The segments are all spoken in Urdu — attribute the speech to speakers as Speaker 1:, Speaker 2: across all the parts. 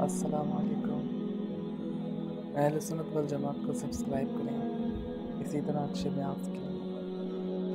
Speaker 1: السلام علیکم۔ اہل سنت والجماعت کو سبسکرائب کریں، اسی طرح اچھے بیان کے۔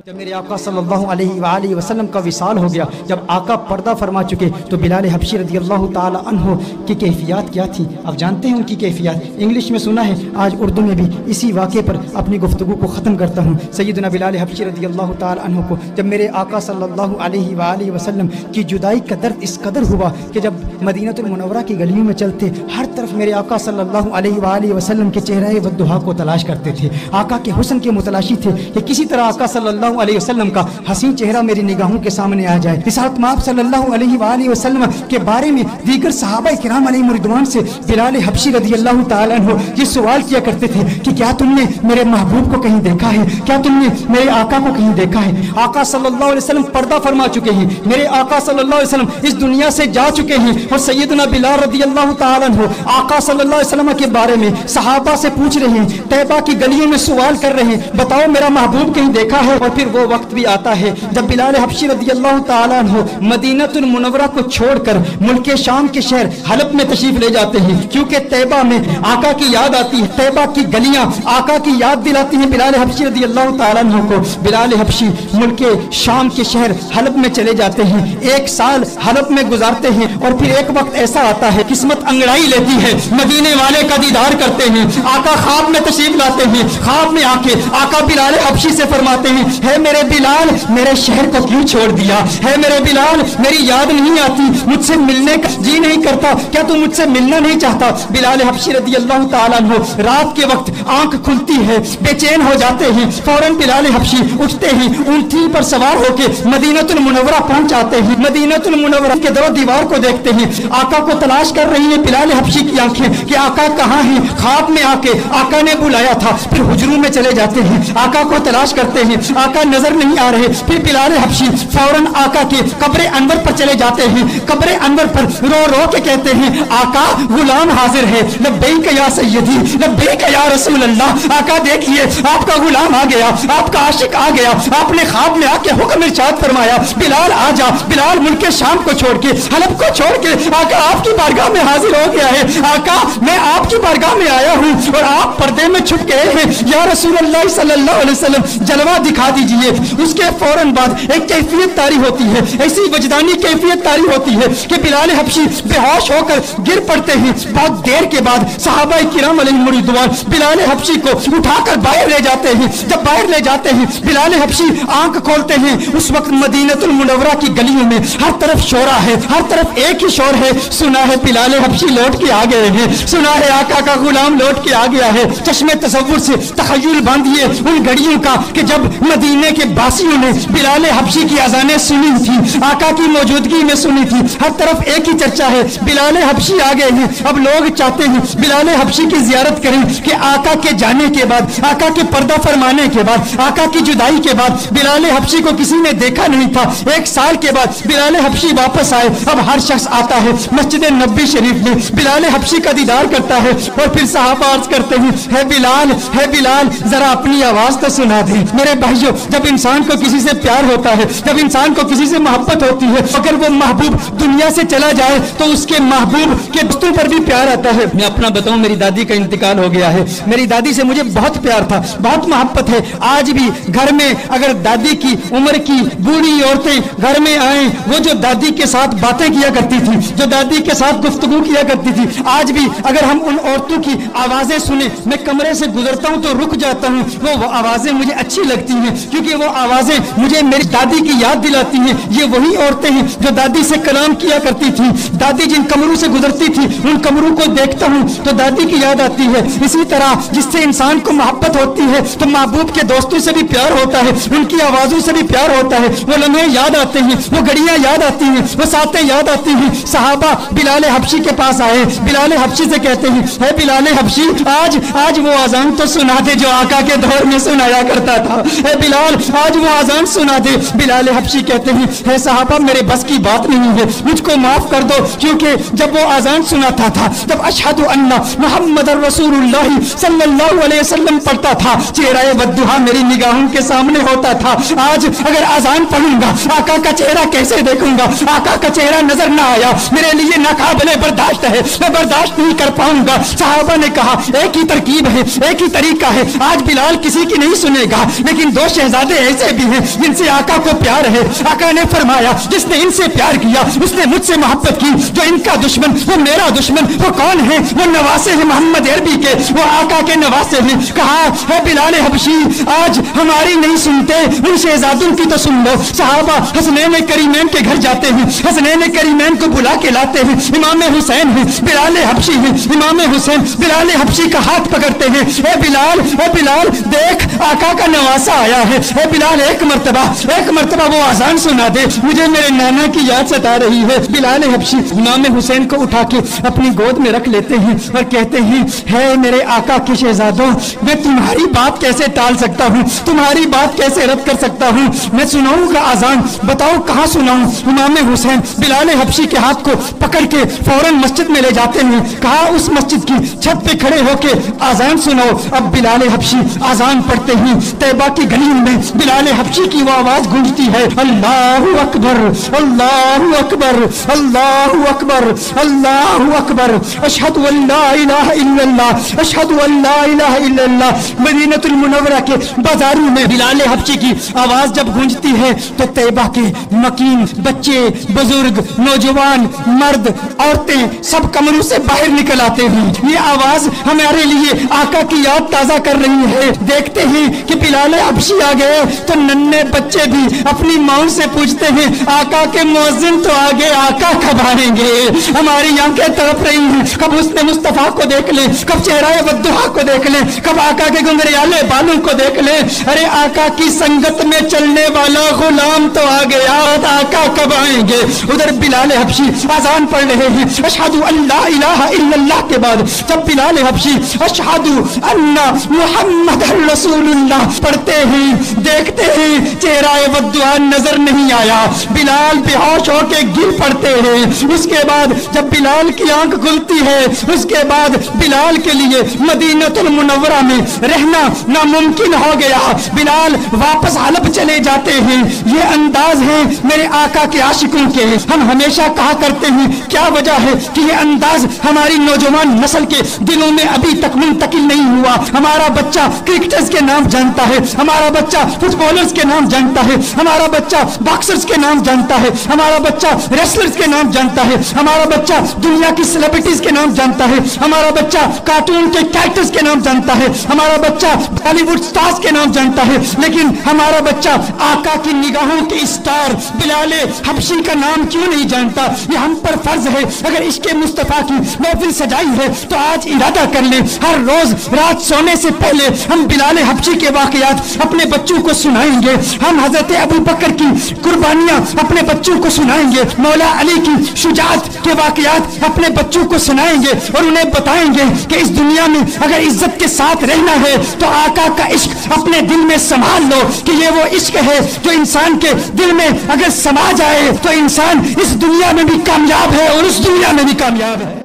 Speaker 2: جب میرے آقا صلی اللہ علیہ وآلہ وسلم کا وصال ہو گیا، جب آقا پردہ فرما چکے، تو بلال حبشی رضی اللہ تعالی عنہ کی کیفیات کیا تھی؟ آپ جانتے ہیں ان کی کیفیات، انگلش میں سنا ہے، آج اردو میں بھی اسی واقعے پر اپنی گفتگو کو ختم کرتا ہوں۔ سیدنا بلال حبشی رضی اللہ تعالی عنہ کو جب میرے آقا صلی اللہ علیہ وآلہ وسلم کی جدائی کا درد اس قدر ہوا کہ جب مدینہ المنورہ کی گلیوں میں چلتے، ہر طرف میرے آقا صلی اللہ علیہ وآلہ وسلم کے چہرہ والضحیٰ کو تلاش کرتے تھے، آقا کے حسن کے متلاشی تھے کہ کسی طرح آقا صلی اللہ علیہ وسلم کا حسین چہرہ میری نگاہوں کے سامنے آ جائے۔ رسالت مآب صلی اللہ علیہ وآلہ وسلم کے بارے میں دیگر صحابہ کرام علیہم رضوان سے بلال حبشی رضی اللہ تعالی عنہ یہ سوال کیا کرتے تھے کہ کیا تم نے میرے محبوب کو کہیں دیکھا ہے؟ کیا تم نے میرے آقا کو کہیں دیکھا ہے؟ آقا صلی اللہ علیہ وسلم پردہ فرما چکے ہیں، میرے آقا صلی اللہ علیہ وسلم اس دنیا سے جا چکے ہیں، اور سیدنا بلال رضی اللہ تعالی عنہ آقا صلی اللہ علیہ وسلم کے بارے میں صحابہ سے پوچھ رہے ہیں، طیبہ کی گلیوں میں سوال کر رہے ہیں، بتاؤ میرا محبوب کہیں دیکھا ہے؟ اور پھر وہ وقت بھی آتا ہے جب بلال حبشی رضی اللہ تعالی عنہ مدینہ المنورہ کو چھوڑ کر ملک شام کے شہر حلب میں تشریف لے جاتے ہیں، کیونکہ طیبہ میں آقا کی یاد آتی ہے، طیبہ کی گلیاں آقا کی یاد دلاتی ہیں بلال حبشی رضی اللہ تعالی عنہ کو۔ بلال حبشی ملک شام کے شہر حلب میں چلے جاتے ہیں، 1 سال حلب میں گزارتے ہیں، اور پھر ایک وقت ایسا آتا ہے قسمت انگڑائی لیتی ہے، مدینے والے کا دیدار کرتے ہیں، آقا خواب میں تشریف لاتے ہیں، خواب میں آ کے آقا بلال حبشی سے فرماتے ہیں، ہے میرے بلال میرے شہر کو کیوں چھوڑ دیا؟ ہے میرے بلال میری یاد نہیں آتی، مجھ سے ملنے کا جی نہیں کرتا، کیا تم مجھ سے ملنا نہیں چاہتا؟ بلال حبشی رضی اللہ تعالیٰ عنہ رات کے وقت آنکھ کھلتی ہے، بے چین ہو جاتے ہیں، فوراً بلال حبشی اٹھتے ہیں، اونٹی پر سوار ہو کے مدینہ المنورہ پہنچ جاتے ہیں، مدینہ المنورہ کے در و دیوار کو دیکھتے ہیں، آقا کو تلاش کر رہی ہیں بلال حبشی کی آنکھیں کہ آقا کہاں ہیں؟ خواب میں آ کے آقا نے بلایا تھا، پھر حجروں میں چلے جاتے ہیں، آقا کو تلاش کرتے ہیں، آقا نظر نہیں آ رہے، پھر بلال حبشی فوراً آقا کے قبر انور پر چلے جاتے ہیں، قبر انور پر رو رو کے کہتے ہیں، آقا غلام حاضر ہے، لبیک یا سیدی لبیک یا رسول اللہ، آقا دیکھیے آپ کا غلام آ گیا، آپ کا عاشق آ گیا، آپ نے خواب میں آ کے حکم ارشاد فرمایا، بلال آ جا۔ بلال ملک شام کو چھوڑ کے حلب کو چھوڑ کے آقا آپ کی بارگاہ میں حاضر ہو گیا ہے، آقا میں آپ کی بارگاہ میں آیا ہوں اور آپ پردے میں چھپ گئے ہیں، یا رسول اللہ صلی اللہ علیہ وسلم جلوہ دکھا دیجئے۔ اس کے فوراً بعد ایک کیفیت طاری ہوتی ہے، ایسی وجدانی کیفیت طاری ہوتی ہے کہ بلال حبشی بے ہوش ہو کر گر پڑتے ہیں۔ بہت دیر کے بعد صحابہ کرام علیہم رضوان بلال حبشی کو اٹھا کر باہر لے جاتے ہیں، جب باہر لے جاتے ہیں بلال حبشی آنکھ کھولتے ہیں، اس وقت مدینہ المنورہ کی گلیوں میں ہر طرف شورا ہے، ہر طرف ایک ہی شور ہے، سنا ہے بلال حبشی لوٹ کے آ گئے ہیں، سنا ہے آقا کا غلام لوٹ کے آ گیا ہے۔ چشم تصور سے تخیل باندھیے ان گھڑیوں کا کہ جب مدینے کے باسیوں نے بلال حبشی کی اذانیں سنی تھی، آقا کی موجودگی میں سنی تھی، ہر طرف ایک ہی چرچا ہے، بلال حبشی آ گئے ہیں۔ اب لوگ چاہتے ہیں بلال حبشی کی زیارت کریں کہ آقا کے جانے کے بعد، آقا کے پردہ فرمانے کے بعد، آقا کی جدائی کے بعد بلال حبشی کو کسی نے دیکھا نہیں تھا، 1 سال کے بعد بلال حبشی واپس آئے۔ اب ہر شخص آتا ہے مسجد نبوی شریف میں، بلال حبشی کا دیدار کرتا ہے، اور پھر صحابہ عرض کرتے ہیں، ہے بلال ذرا اپنی آواز تو سنا دیں۔ میرے بھائیو، جب انسان کو کسی سے پیار ہوتا ہے، جب انسان کو کسی سے محبت ہوتی ہے، اگر وہ محبوب دنیا سے چلا جائے تو اس کے محبوب کے دوستوں پر بھی پیار آتا ہے۔ میں اپنا بتاؤں، میری دادی کا انتقال ہو گیا ہے، میری دادی سے مجھے بہت پیار تھا، بہت محبت ہے۔ آج بھی گھر میں اگر دادی کی عمر کی بوڑھی عورتیں گھر میں آئیں، وہ جو دادی کے ساتھ باتیں کیا کرتی تھی، جو دادی کے ساتھ گفتگو کیا کرتی تھی، آج بھی اگر ہم ان عورتوں کی آوازیں سنیں، میں کمرے سے گزرتا ہوں تو رک جاتا ہوں، وہ آوازیں مجھے اچھی لگتی ہیں، کیونکہ وہ آوازیں مجھے میری دادی کی یاد دلاتی ہیں۔ یہ وہی عورتیں ہیں جو دادی سے کلام کیا کرتی تھی، دادی جن کمروں سے گزرتی تھی ان کمروں کو دیکھتا ہوں تو دادی کی یاد آتی ہے۔ اسی طرح جس سے انسان کو محبت ہوتی ہے تو محبوب کے دوستوں سے بھی پیار ہوتا ہے، ان کی آوازوں سے بھی پیار ہوتا ہے، وہ لمحے یاد آتے ہیں، وہ گھڑیاں یاد آتی ہیں، وہ ساتیں یاد آتی ہیں۔ صحابہ بلال حبشی کے پاس آئے، بلال حبشی سے کہتے ہیں، ہے بلال حبشی آج وہ اذان تو سنا دے جو آقا کے دور میں سنایا کرتا تھا، اے بلال بلال آج وہ اذان سنا دے۔ بلال حبشی کہتے ہیں اے صحابہ میرے بس کی بات نہیں ہے، مجھ کو معاف کر دو، کیونکہ جب وہ اذان سناتا تھا جب اشہد ان محمد رسول اللہ صلی اللہ علیہ وسلم پڑھتا تھا، چہرہ والضحیٰ میری نگاہوں کے سامنے ہوتا تھا۔ آج اگر اذان پڑھوں گا آقا کا چہرہ کیسے دیکھوں گا؟ آقا کا چہرہ نظر نہ آیا میرے لیے ناقابل برداشت ہے، میں برداشت نہیں کر پاؤں گا۔ صحابہ نے کہا ایک ہی ترکیب ہے، ایک ہی طریقہ ہے، آج بلال کسی کی نہیں سنے گا، لیکن دو شہزادے ایسے بھی ہیں جن سے آقا کو پیار ہے۔ آقا نے فرمایا جس نے ان سے پیار کیا اس نے مجھ سے محبت کی، جو ان کا دشمن وہ میرا دشمن، وہ کون ہے؟ وہ نواسے ہیں محمد عربی کے، وہ آقا کے نواسے ہیں۔ کہا ہے بلال حبشی آج ہماری نہیں سنتے، ان شہزادوں کی تو سن لو۔ صحابہ حسنین کریمین کے گھر جاتے ہیں، حسنین کریمین کو بلا کے لاتے ہیں، امام حسین ہیں بلال حبشی ہیں، امام حسین بلال حبشی کا ہاتھ پکڑتے ہیں، اے بلال دیکھ آقا کا نواسا آیا ہے، اے بلال ایک مرتبہ وہ اذان سنا دے، مجھے میرے نانا کی یاد ستا رہی ہے۔ بلال حبشی امام حسین کو اٹھا کے اپنی گود میں رکھ لیتے ہیں اور کہتے ہیں ہے میرے آقا کے شہزادوں میں تمہاری بات کیسے ٹال سکتا ہوں، تمہاری بات کیسے رد کر سکتا ہوں، میں سناؤں گا اذان، بتاؤ کہاں سناؤں؟ امام حسین بلال حبشی کے ہاتھ کو پکڑ کے فوراً مسجد میں لے جاتے ہیں، کہا اس مسجد کی چھت پہ کھڑے ہو کے اذان سناؤ۔ اب بلال حبشی اذان پڑھتے ہیں، طیبہ کی گلیوں میں بلال حبشی کی وہ آواز گونجتی ہے اللہ اکبر اللہ اکبر اللہ اکبر اللہ اکبر اشہد ان لا الہ الا اللہ اشہد ان لا الہ الا اللہ۔ مدینہ المنورہ کے بازاروں میں بلال حبشی کی آواز جب گونجتی ہے تو طیبہ کے مکین بچے بزرگ نوجوان مرد عورتیں سب کمروں سے باہر نکل آتے ہیں۔ یہ آواز ہمارے لیے آقا کی یاد تازہ کر رہی ہے۔ دیکھتے ہیں کہ بلال حبشی آ گئے تو ننھے بچے بھی اپنی ماں سے پوچھتے ہیں آقا کے مؤذن تو آگے، آقا کب آئیں گے؟ ہماری آنکھیں تڑپ رہی ہیں کب حسن مصطفیٰ کو دیکھ لیں، کب چہرہ والضحیٰ کو دیکھ لیں، کب آقا کے گنگریالے بالوں کو دیکھ لیں۔ ارے آقا کی سنگت میں چلنے والا غلام تو آ گیا، آقا کب آئیں گے؟ ادھر بلال حبشی اذان پڑھ رہے ہیں اشہد ان لا الہ الا اللہ کے بعد جب بلال حبشی اشہد ان محمد رسول اللہ پڑھتے ہیں دیکھتے ہیں چہرہ والضحیٰ نظر نہیں آیا، بلال بے ہوش ہو کے گر پڑتے ہیں۔ اس کے بعد جب بلال کی آنکھ کھلتی ہے اس کے بعد بلال کے لیے مدینہ المنورہ میں رہنا ناممکن ہو گیا، بلال واپس حلب چلے جاتے ہیں۔ یہ انداز ہے میرے آقا کے عاشقوں کے، ہم ہمیشہ کہا کرتے ہیں کیا وجہ ہے کہ یہ انداز ہماری نوجوان نسل کے دلوں میں ابھی تک منتقل نہیں ہوا۔ ہمارا بچہ کرکٹرز کے نام جانتا ہے، ہمارا بچہ فٹ بالرز کے نام جانتا ہے، ہمارا بچہ باکسرز کے نام جانتا ہے، ہمارا بچہ ریسلرز کے نام جانتا ہے، ہمارا بچہ دنیا کی سیلیبریٹیز کے نام جانتا ہے، ہمارا بچہ کارٹون کے کیریکٹرز کے نام جانتا ہے، ہمارا بچہ بالی ووڈ سٹارز کے نام جانتا ہے، لیکن ہمارا بچہ آقا کی نگاہوں کے اسٹار بلال حبشی کا نام کیوں نہیں جانتا؟ یہ ہم پر فرض ہے، اگر عشق مصطفیٰ کی محفل سجائی ہے تو آج ارادہ کر لیں ہر روز رات سونے سے پہلے ہم بلال حبشی کے واقعات اپنے بچوں کو سنائیں گے، ہم حضرت ابو بکر کی قربانیاں اپنے بچوں کو سنائیں گے، مولا علی کی شجاعت کے واقعات اپنے بچوں کو سنائیں گے اور انہیں بتائیں گے کہ اس دنیا میں اگر عزت کے ساتھ رہنا ہے تو آقا کا عشق اپنے دل میں سنبھال لو کہ یہ وہ عشق ہے جو انسان کے دل میں اگر سما جائے تو انسان اس دنیا میں بھی کامیاب ہے اور اس دنیا میں بھی کامیاب ہے۔